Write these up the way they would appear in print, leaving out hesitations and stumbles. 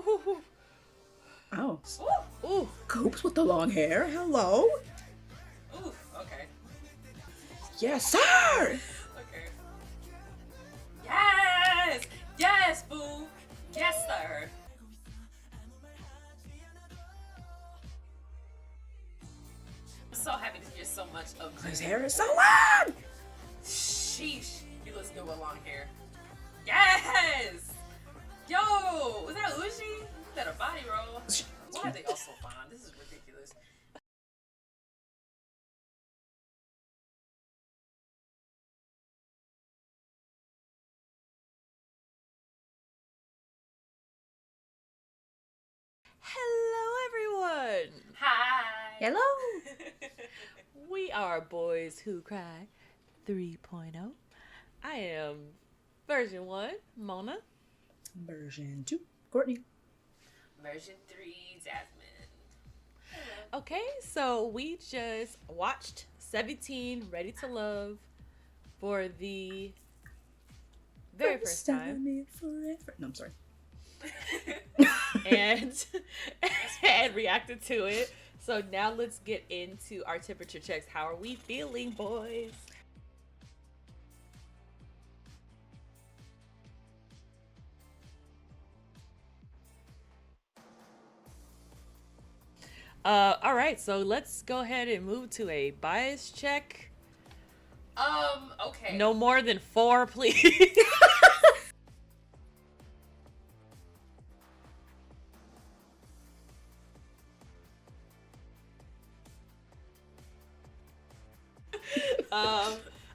Ooh. Oh. Ooh. Coops with the long hair. Hello. Ooh, okay. Yes, sir. Okay. Yes! Yes, boo! Yes, sir! I'm so happy to hear so much of His Jimmy. hair is so long. Sheesh. He looks good with long hair. Yes! Yo! Was that Uji? Is that a body roll? Why are they all so fine? This is ridiculous. Hello, everyone. Hi! Hello. We are Boys Who Cry 3.0. I am version 1, Mona. Version 2, Courtney. Version 3, Jasmine. Okay, so we just watched 17 Ready to Love for the very first time. Forever. No, I'm sorry. and and reacted to it. So now let's get into our temperature checks. How are we feeling, boys? All right, so let's go ahead and move to a bias check. Okay. No more than 4, please.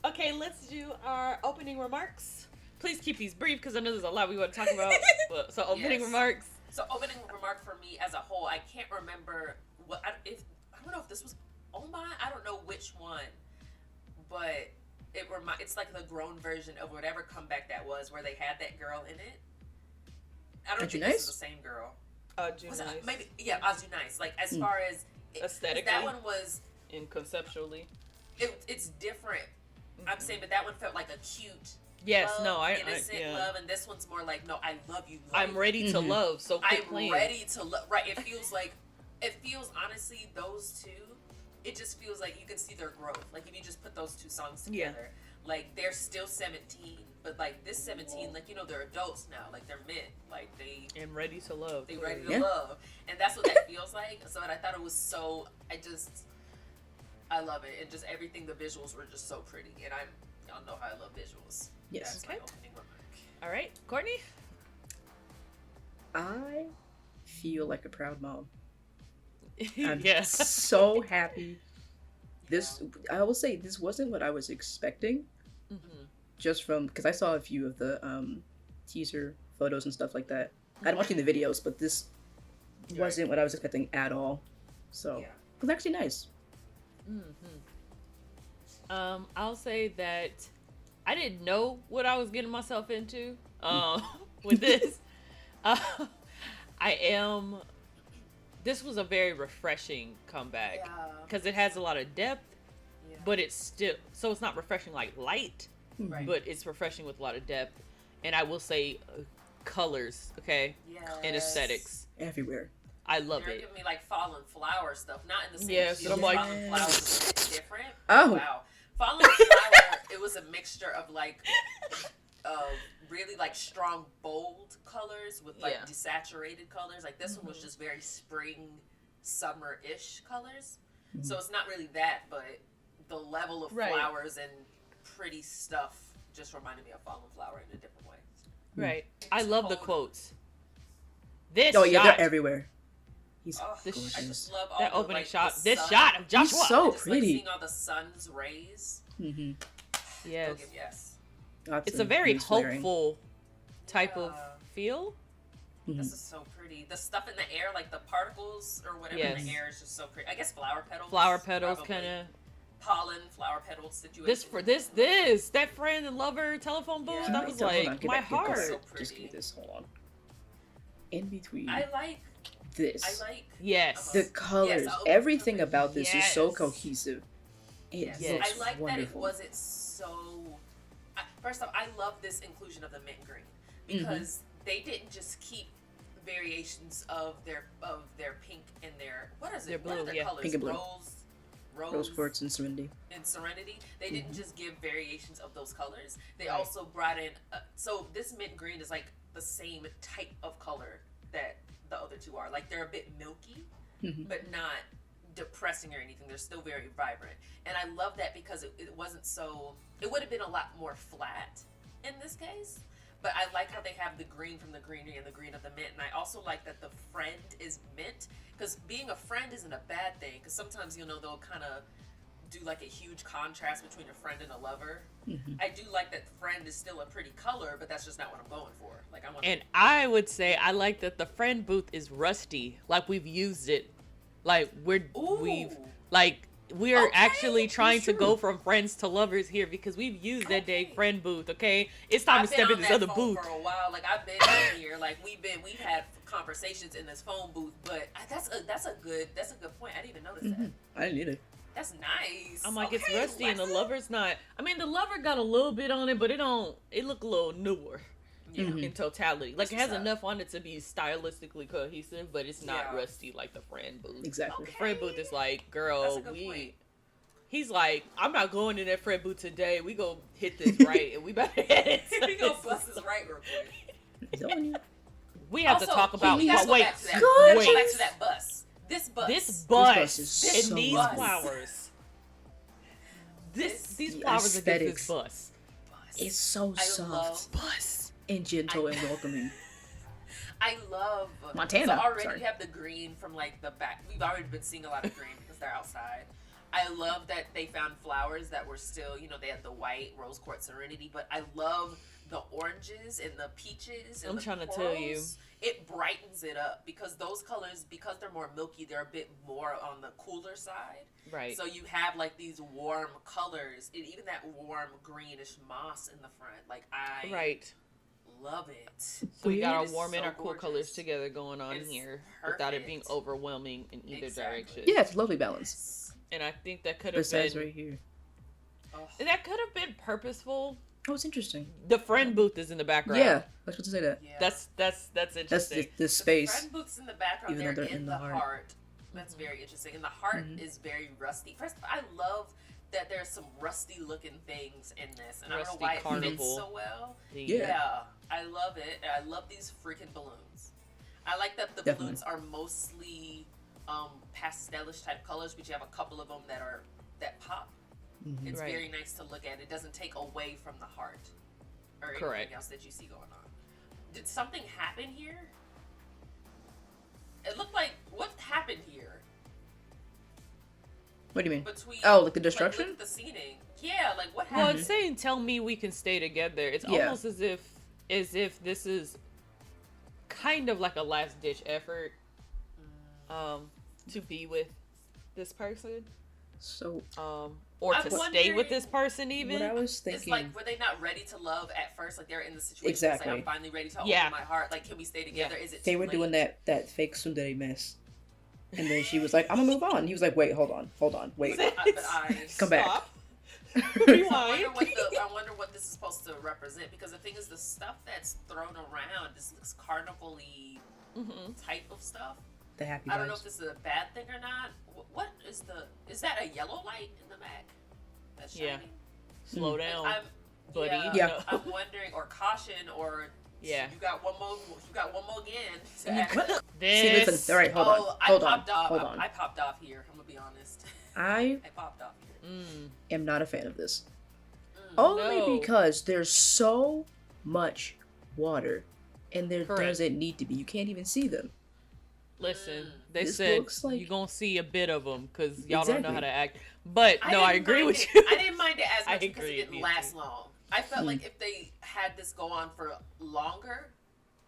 Okay, let's do our opening remarks. Please keep these brief because I know there's a lot we want to talk about. So opening Yes. remarks. So opening remark for me as a whole, I can't remember what I don't know if this was Oma. I don't know which one, but it's like the grown version of whatever comeback that was, where they had that girl in it. I don't think this is the same girl. Was it, maybe Azu Nice. Like as far as Aesthetically. that one was And conceptually. it's different. I'm saying, but that one felt like a cute. Yes, love, no, I innocent yeah. love, and this one's more like, no, I love you. I'm ready to love, so quit I'm playing. ready to love. Right, it feels honestly, those two, it just feels like you can see their growth. Like if you just put those two songs together, like they're still 17, but like this 17, like they're adults now, like they're men, like And ready to love. they ready to love, and that's what that feels like. So, and I thought it was so, I love it, and just everything. The visuals were just so pretty, and y'all know how I love visuals. Yes. That's my opening remark. All right, Courtney. I feel like a proud mom. I'm Yeah. so happy. I will say, this wasn't what I was expecting. Mm-hmm. Just from, because I saw a few of the teaser photos and stuff like that. I didn't watch any of the videos, but this wasn't what I was expecting at all. So it was actually nice. Mm-hmm. I'll say that I didn't know what I was getting myself into with this. This was a very refreshing comeback because it has a lot of depth, but it's not refreshing like light, but it's refreshing with a lot of depth. And I will say colors, okay, and aesthetics everywhere. I love They're it. giving me like fallen flower stuff, not in the same Yes, field. I'm like, Fallen flower was a bit different. Oh. Wow. Fallen flower, it was a mixture of like really like strong bold colors with like desaturated colors. Like this one was just very spring, summer-ish colors. So it's not really that, but the level of flowers and pretty stuff just reminded me of fallen flower in a different way. Right. I love the quotes. This Oh shot, yeah, they're everywhere. He's I just love all that the, opening like, shot. the This sun. shot of Joshua. He's so Just, pretty. Like, seeing all the sun's rays. Mm-hmm. Yes. Yes. It's a very hopeful type of feel. This is so pretty. The stuff in the air, like the particles or whatever in the air, is just so pretty. I guess flower petals. Flower petals, kind of. Pollen, flower petals situation. That friend and lover telephone booth. That was like my heart. So just give me this. Hold on. In between. I like this. Yes. The colors. Everything about this is so cohesive. It looks I like wonderful. that it wasn't so. First off, I love this inclusion of the mint green because they didn't just keep variations of their pink and their what is it? Their blue, what are their colors? Pink and blue. Rose quartz and serenity. They didn't just give variations of those colors. They also brought in. So this mint green is like the same type of color that the other two are. Like they're a bit milky, but not depressing or anything. They're still very vibrant, and I love that because it wasn't so. It would have been a lot more flat in this case. But I like how they have the green from the greenery and the green of the mint. And I also like that the friend is mint. Because being a friend isn't a bad thing. Because sometimes, they'll kind of do like a huge contrast between a friend and a lover. I do like that friend is still a pretty color, but that's just not what I'm going for. Like I would say I like that the friend booth is rusty. Like we've used it. Like we're actually trying to go from friends to lovers here because we've used that day friend booth. Okay, it's time to step in this other booth. For a while, like I've been in here, like we've had conversations in this phone booth. But that's a good point. I didn't even notice that. I didn't either. That's nice. I'm like, it's rusty and the lover's not. I mean, the lover got a little bit on it, but it look a little newer. In totality, like it has enough on it to be stylistically cohesive, but it's not rusty like the friend booth. Exactly. The friend booth is like, girl, he's like, I'm not going in that friend booth today. We go hit this right, and we better hit it. We go bust this right real quick. We have to talk about. Wait, go back to that bus. This bus is and these flowers. These flowers are this bus. It's so soft. Bus. And gentle and welcoming. I love Montana. So already you have the green from like the back. We've already been seeing a lot of green because they're outside. I love that they found flowers that were still, they had the white rose quartz serenity, but I love the oranges and the peaches and trying corals. To tell you. It brightens it up because those colors, because they're more milky, they're a bit more on the cooler side. Right. So you have like these warm colors, and even that warm greenish moss in the front. Like I love it. So we got our warm and our cool colors together going on here without it being overwhelming in either direction. Yeah, it's a lovely balance. And I think that could have been right here. That could have been purposeful. Oh, it's interesting. The friend booth is in the background. Yeah, I was going to say that. Yeah. That's interesting. That's the space. The friend booth's in the background. Even They're though in the heart. That's very interesting. And the heart is very rusty. First, I love that there's some rusty looking things in this, and rusty, I don't know why it fits so well. Yeah, I love it. I love these freaking balloons. I like that the balloons are mostly pastelish type colors, but you have a couple of them that pop. It's very nice to look at. It doesn't take away from the heart or anything else that you see going on. Did something happen here? It looked like what happened here? What do you mean? Between, like the destruction? Like, the scening. Yeah, like what happened? Well, it's saying "Tell me we can stay together." It's almost as if this is kind of like a last ditch effort, to be with this person. So, or to stay with this person even. What I was thinking, it's like, were they not ready to love at first? Like they're in the situation. Exactly. Like, I'm finally ready to open my heart. Like, can we stay together? Is it? They were doing that fake tsundere mess. And then she was like, I'm gonna move on. He was like, wait, hold on, wait. Come back. Rewind. I wonder what this is supposed to represent, because the thing is, the stuff that's thrown around, this looks carnival-y type of stuff. The happy I don't vibes. know if this is a bad thing or not. What is that a yellow light in the back? That's shining? Slow down, buddy. Yeah. I'm wondering, or caution, or you got one more again. This. See, listen. All right, hold on. I popped off here. I'm gonna be honest. I popped off here. am not a fan of this. Only because there's so much water, and there doesn't need to be. You can't even see them. Listen, they this said like... you're gonna see a bit of them because y'all don't know how to act. But I agree with you. I didn't mind it as much because it didn't last long. I felt like if they had this go on for longer,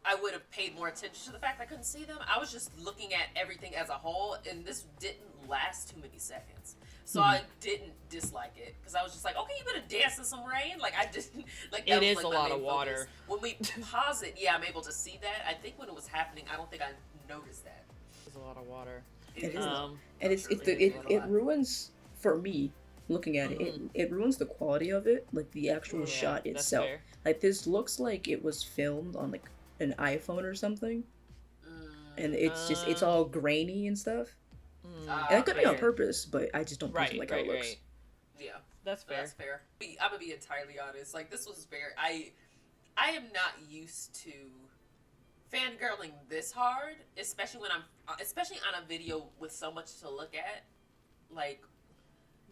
I would have paid more attention to the fact I couldn't see them. I was just looking at everything as a whole, and this didn't last too many seconds. So I didn't dislike it because I was just like, okay, you better dance in some rain. Like I just like that it was is like a lot of water. When we pause it, I'm able to see that. I think when it was happening, I don't think I noticed that. There's a lot of water. It ruins for me. Looking at it ruins the quality of it, like the actual shot itself. Like this looks like it was filmed on like an iPhone or something, and it's all grainy and stuff. And it could be on purpose, but I just don't personally like how it looks. Right. Yeah, that's fair. That's fair. I'm gonna be entirely honest. Like, this was very. I am not used to fangirling this hard, especially on a video with so much to look at. Like,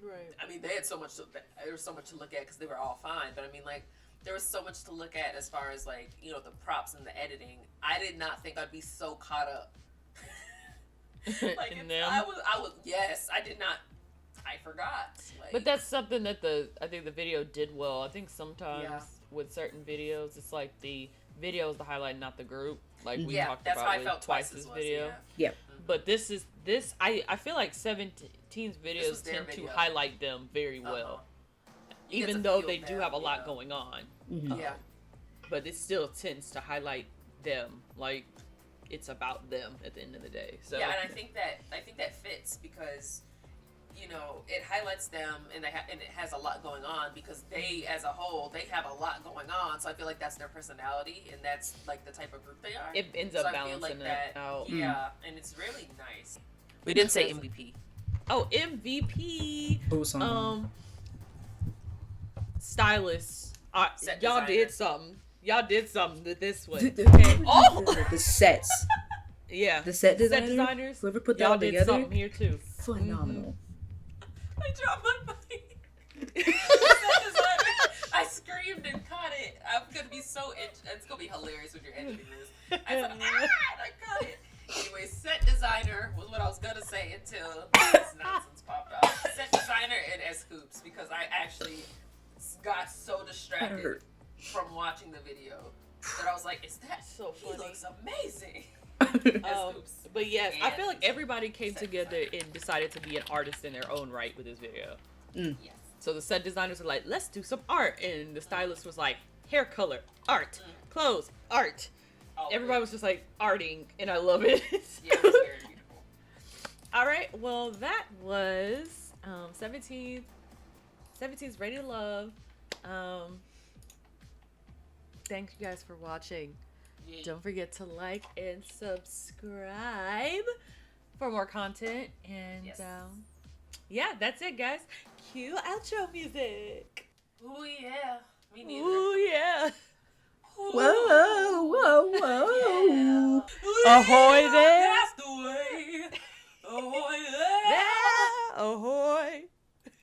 right. I mean, there was so much to look at because they were all fine. But I mean, like, there was so much to look at as far as, like, you know, the props and the editing. I did not think I'd be so caught up. Like, I was. Yes, I did not. I forgot. Like, but that's something that I think the video did well. I think sometimes with certain videos, it's like the video is the highlight, not the group. Like we talked about with Twice's video. Yeah. But I feel like 17's videos tend to highlight them very well. Even though they do have a lot going on. Mm-hmm. But it still tends to highlight them. Like, it's about them at the end of the day. So yeah, and I think that fits because, you know, it highlights them and and it has a lot going on because they, as a whole, they have a lot going on. So I feel like that's their personality and that's like the type of group they are. It ends up balancing it out. Yeah, and it's really nice. We didn't say MVP. Oh, MVP. Stylist. Y'all did something. Y'all did something with this one. Okay. The sets. Yeah. The set designers. Whoever put that all together. Y'all did something here too. Phenomenal. Mm-hmm. I dropped my mic. I screamed and caught it. I'm gonna be it's gonna be hilarious when you're editing this. I said, I caught it. Anyway, set designer was what I was gonna say until this nonsense popped off. Set designer and S Hoops, because I actually got so distracted from watching the video that I was like, "Is that so funny? He looks amazing." But yes, I feel like everybody came together and decided to be an artist in their own right with this video. Yes. So the set designers were like, let's do some art. And the stylist was like, hair color, art, clothes, art. Everybody was just like arting, and I love it. Yeah, it was very beautiful. All right, well, that was 17's Ready to Love. Thank you guys for watching. Yeah. Don't forget to like and subscribe for more content. And yeah, that's it, guys. Cue outro music. Ooh, yeah. Me neither. Ooh, yeah. Whoa, whoa, whoa. Yeah. Ahoy there.